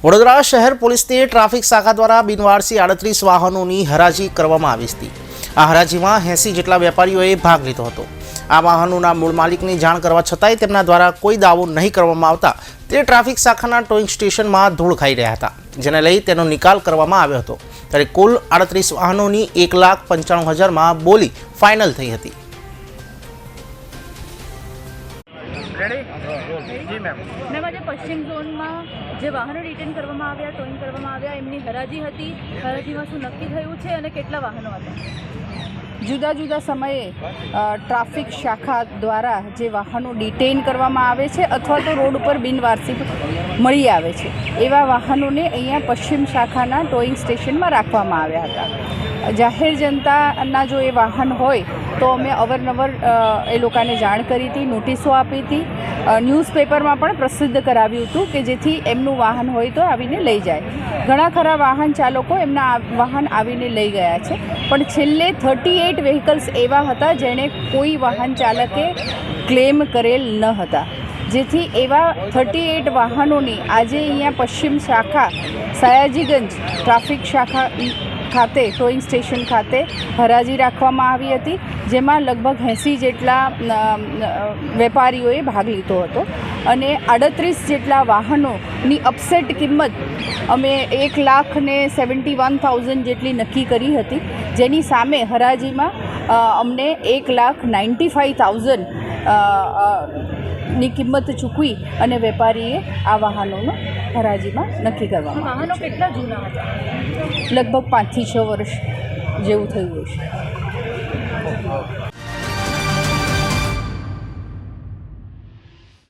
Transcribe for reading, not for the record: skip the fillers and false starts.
વડોદરા શહેર પોલીસની ટ્રાફિક શાખા દ્વારા બિનવારસી 38 વાહનોની હરાજી કરવામાં આવી હતી। આ હરાજીમાં 80 જેટલા વેપારીઓએ ભાગ લીધો હતો। આ વાહનોના મૂળ માલિકની જાણ કરવા છતાંય તેમના દ્વારા કોઈ દાવો નહીં કરવામાં આવતા તે ટ્રાફિક શાખાના ટોઈંગ સ્ટેશનમાં ધૂળ ખાઈ રહ્યા હતા, જેને લઈ તેનો નિકાલ કરવામાં આવ્યો હતો। ત્યારે કુલ 38 વાહનોની 1,95,000માં બોલી ફાઇનલ થઈ હતી। મેમ આજે પશ્ચિમ ઝોનમાં જે વાહનો રિટર્ન કરવામાં આવ્યા, ટોઈંગ કરવામાં આવ્યા, એમની હરાજી હતી। હરાજીમાં શું નક્કી થયું છે અને કેટલા વાહનો હતા? જુદા જુદા સમયે ટ્રાફિક શાખા દ્વારા જે વાહનો ડિટેઇન કરવામાં આવે છે અથવા તો રોડ ઉપર બિનવારસી મળી આવે છે, એવા વાહનોને અહીંયા પશ્ચિમ શાખાના ટોઈંગ સ્ટેશનમાં રાખવામાં આવ્યા હતા। જાહેર જનતાના જો એ વાહન હોય તો અમે અવારનવાર એ લોકોને જાણ કરી હતી, નોટિસો આપી હતી, ન્યૂઝપેપરમાં પણ પ્રસિદ્ધ કરાવ્યું હતું કે જેથી એમનું વાહન હોય તો આવીને લઈ જાય। ઘણા ખરા વાહન ચાલકો એમના વાહન આવીને લઈ ગયા છે, પણ છેલ્લે 38 વ્હીકલ્સ એવા હતા જેણે કોઈ વાહન ચાલકે ક્લેમ કરેલ ન હતા, જેથી એવા 38 વાહનોની આજે અહીંયા પશ્ચિમ શાખા સયાજીગંજ ટ્રાફિક શાખા ખાતે ટોઈંગ સ્ટેશન ખાતે હરાજી રાખવામાં આવી હતી, જેમાં લગભગ 80 જેટલા વેપારીઓએ ભાગ લીધો હતો અને 38 જેટલા વાહનોની અપસેટ કિંમત અમે 1,71,000 જેટલી નક્કી કરી હતી, જેની સામે હરાજીમાં અમને 1,95,000 ની કિંમત ચૂકવી અને વેપારીએ આ વાહનોનો હરાજીમાં નક્કી કરવામાં આવ્યું। વાહનો કેટલા જૂના હતા? લગભગ 5 થી 6 વર્ષ જેવું થયું હશે।